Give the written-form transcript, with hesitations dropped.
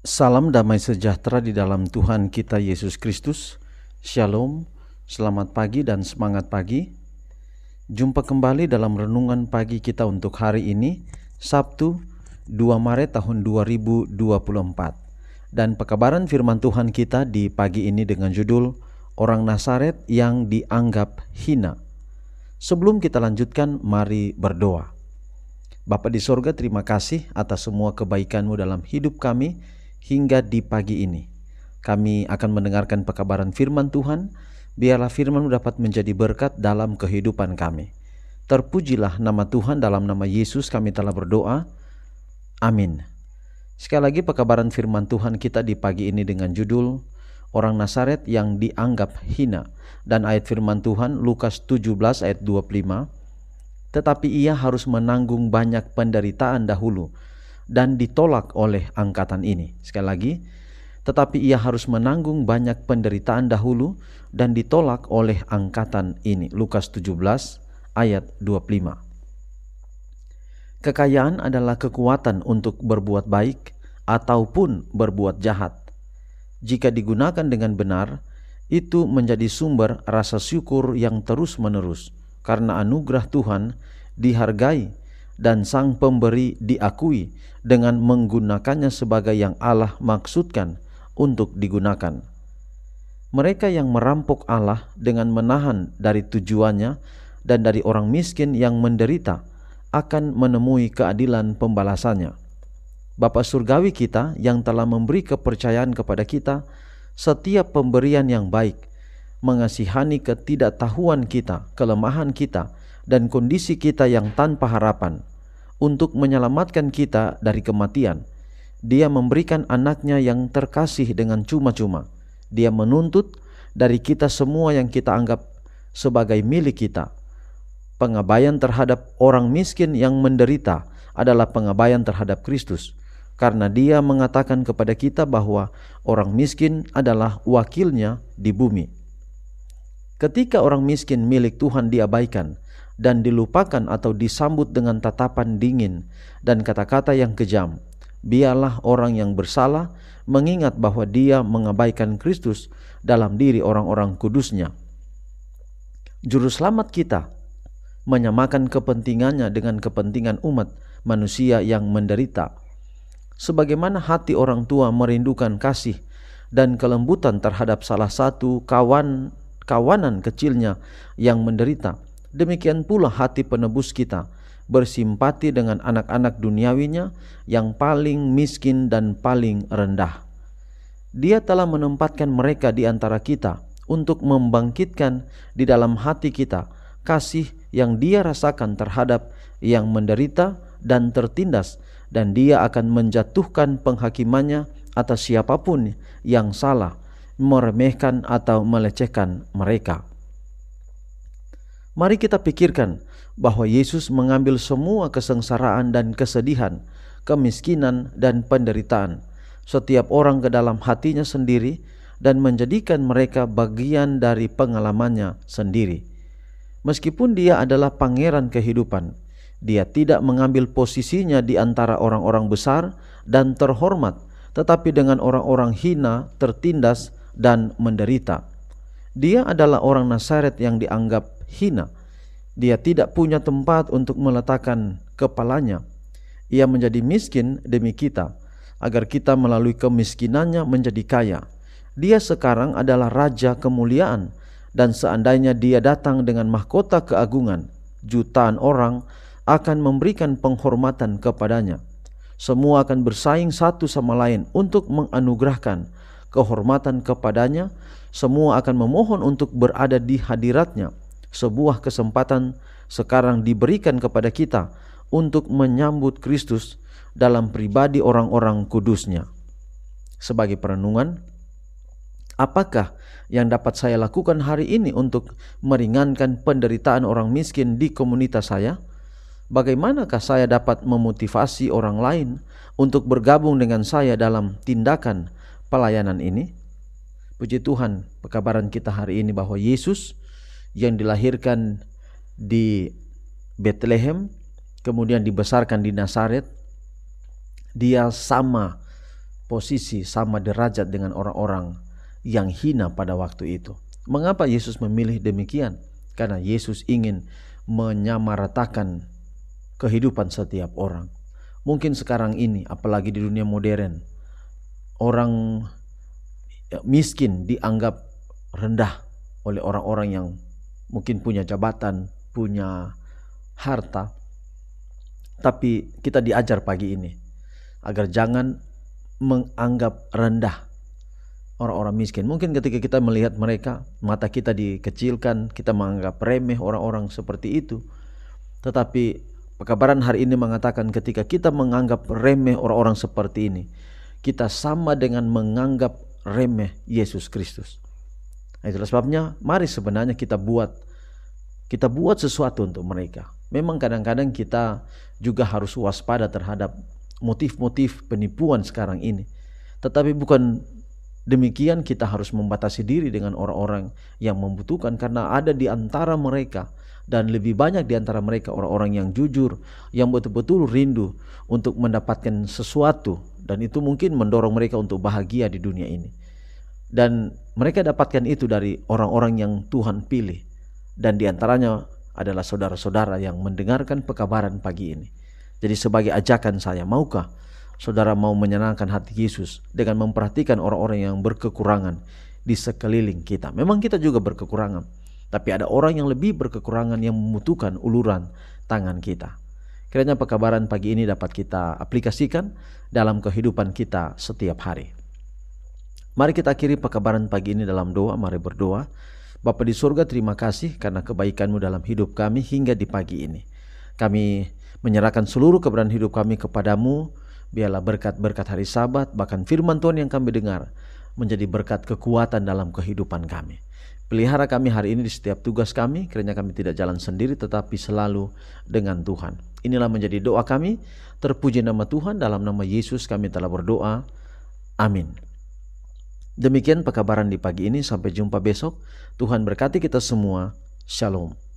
Salam damai sejahtera di dalam Tuhan kita Yesus Kristus. Shalom, selamat pagi dan semangat pagi. Jumpa kembali dalam renungan pagi kita untuk hari ini, Sabtu 2 Maret tahun 2024. Dan pekabaran firman Tuhan kita di pagi ini dengan judul Orang Nazaret yang dianggap hina. Sebelum kita lanjutkan, mari berdoa. Bapa di sorga, terima kasih atas semua kebaikan-Mu dalam hidup kami hingga di pagi ini. Kami akan mendengarkan pekabaran firman Tuhan. Biarlah firman-Mu dapat menjadi berkat dalam kehidupan kami. Terpujilah nama Tuhan, dalam nama Yesus kami telah berdoa. Amin. Sekali lagi pekabaran firman Tuhan kita di pagi ini dengan judul Orang Nazaret yang dianggap hina. Dan ayat firman Tuhan Lukas 17 ayat 25. Tetapi ia harus menanggung banyak penderitaan dahulu dan ditolak oleh angkatan ini. Sekali lagi, tetapi ia harus menanggung banyak penderitaan dahulu dan ditolak oleh angkatan ini. Lukas 17 ayat 25. Kekayaan adalah kekuatan untuk berbuat baik ataupun berbuat jahat. Jika digunakan dengan benar, itu menjadi sumber rasa syukur yang terus-menerus, karena anugerah Tuhan dihargai dan Sang Pemberi diakui dengan menggunakannya sebagai yang Allah maksudkan untuk digunakan. Mereka yang merampok Allah dengan menahan dari tujuannya dan dari orang miskin yang menderita akan menemui keadilan pembalasannya. Bapa Surgawi kita yang telah memberi kepercayaan kepada kita setiap pemberian yang baik, mengasihani ketidaktahuan kita, kelemahan kita, dan kondisi kita yang tanpa harapan, untuk menyelamatkan kita dari kematian. Dia memberikan anaknya yang terkasih dengan cuma-cuma. Dia menuntut dari kita semua yang kita anggap sebagai milik kita. Pengabaian terhadap orang miskin yang menderita adalah pengabaian terhadap Kristus, karena dia mengatakan kepada kita bahwa orang miskin adalah wakilnya di bumi. Ketika orang miskin milik Tuhan diabaikan dan dilupakan atau disambut dengan tatapan dingin dan kata-kata yang kejam, biarlah orang yang bersalah mengingat bahwa dia mengabaikan Kristus dalam diri orang-orang kudusnya. Juru selamat kita menyamakan kepentingannya dengan kepentingan umat manusia yang menderita. Sebagaimana hati orang tua merindukan kasih dan kelembutan terhadap salah satu kawanan kecilnya yang menderita, demikian pula hati penebus kita bersimpati dengan anak-anak duniawinya yang paling miskin dan paling rendah. Dia telah menempatkan mereka di antara kita untuk membangkitkan di dalam hati kita kasih yang dia rasakan terhadap yang menderita dan tertindas, dan dia akan menjatuhkan penghakimannya atas siapapun yang salah, meremehkan atau melecehkan mereka. Mari kita pikirkan bahwa Yesus mengambil semua kesengsaraan dan kesedihan, kemiskinan dan penderitaan setiap orang ke dalam hatinya sendiri dan menjadikan mereka bagian dari pengalamannya sendiri. Meskipun dia adalah pangeran kehidupan, dia tidak mengambil posisinya di antara orang-orang besar dan terhormat, tetapi dengan orang-orang hina, tertindas, dan menderita. Dia adalah orang Nazaret yang dianggap hina. Dia tidak punya tempat untuk meletakkan kepalanya. Ia menjadi miskin demi kita, agar kita melalui kemiskinannya menjadi kaya. Dia sekarang adalah Raja kemuliaan, dan seandainya dia datang dengan mahkota keagungan, jutaan orang akan memberikan penghormatan kepadanya. Semua akan bersaing satu sama lain untuk menganugerahkan kehormatan kepadanya. Semua akan memohon untuk berada di hadiratnya. Sebuah kesempatan sekarang diberikan kepada kita untuk menyambut Kristus dalam pribadi orang-orang kudusnya. Sebagai perenungan, apakah yang dapat saya lakukan hari ini untuk meringankan penderitaan orang miskin di komunitas saya? Bagaimanakah saya dapat memotivasi orang lain untuk bergabung dengan saya dalam tindakan pelayanan ini? Puji Tuhan, pekabaran kita hari ini bahwa Yesus yang dilahirkan di Bethlehem, kemudian dibesarkan di Nazaret, dia sama posisi sama derajat dengan orang-orang yang hina pada waktu itu. Mengapa Yesus memilih demikian? Karena Yesus ingin menyamaratakan kehidupan setiap orang. Mungkin sekarang ini, apalagi di dunia modern, orang miskin dianggap rendah oleh orang-orang yang mungkin punya jabatan, punya harta. Tapi kita diajar pagi ini agar jangan menganggap rendah orang-orang miskin. Mungkin ketika kita melihat mereka, mata kita dikecilkan, kita menganggap remeh orang-orang seperti itu. Tetapi pekabaran hari ini mengatakan ketika kita menganggap remeh orang-orang seperti ini, kita sama dengan menganggap remeh Yesus Kristus. Itulah sebabnya mari sebenarnya kita buat sesuatu untuk mereka. Memang kadang-kadang kita juga harus waspada terhadap motif-motif penipuan sekarang ini. Tetapi bukan demikian kita harus membatasi diri dengan orang-orang yang membutuhkan, karena ada di antara mereka, dan lebih banyak di antara mereka orang-orang yang jujur, yang betul-betul rindu untuk mendapatkan sesuatu, dan itu mungkin mendorong mereka untuk bahagia di dunia ini. Dan mereka dapatkan itu dari orang-orang yang Tuhan pilih, dan di antaranya adalah saudara-saudara yang mendengarkan pekabaran pagi ini. Jadi sebagai ajakan saya, maukah saudara mau menyenangkan hati Yesus dengan memperhatikan orang-orang yang berkekurangan di sekeliling kita? Memang kita juga berkekurangan, tapi ada orang yang lebih berkekurangan yang membutuhkan uluran tangan kita. Kiranya pekabaran pagi ini dapat kita aplikasikan dalam kehidupan kita setiap hari. Mari kita akhiri pekabaran pagi ini dalam doa. Mari berdoa. Bapa di surga, terima kasih karena kebaikan-Mu dalam hidup kami hingga di pagi ini. Kami menyerahkan seluruh keberadaan hidup kami kepadamu. Biarlah berkat-berkat hari Sabat, bahkan firman Tuhan yang kami dengar, menjadi berkat kekuatan dalam kehidupan kami. Pelihara kami hari ini di setiap tugas kami, kiranya kami tidak jalan sendiri tetapi selalu dengan Tuhan. Inilah menjadi doa kami. Terpuji nama Tuhan, dalam nama Yesus kami telah berdoa. Amin. Demikian pekabaran di pagi ini, sampai jumpa besok. Tuhan berkati kita semua. Shalom.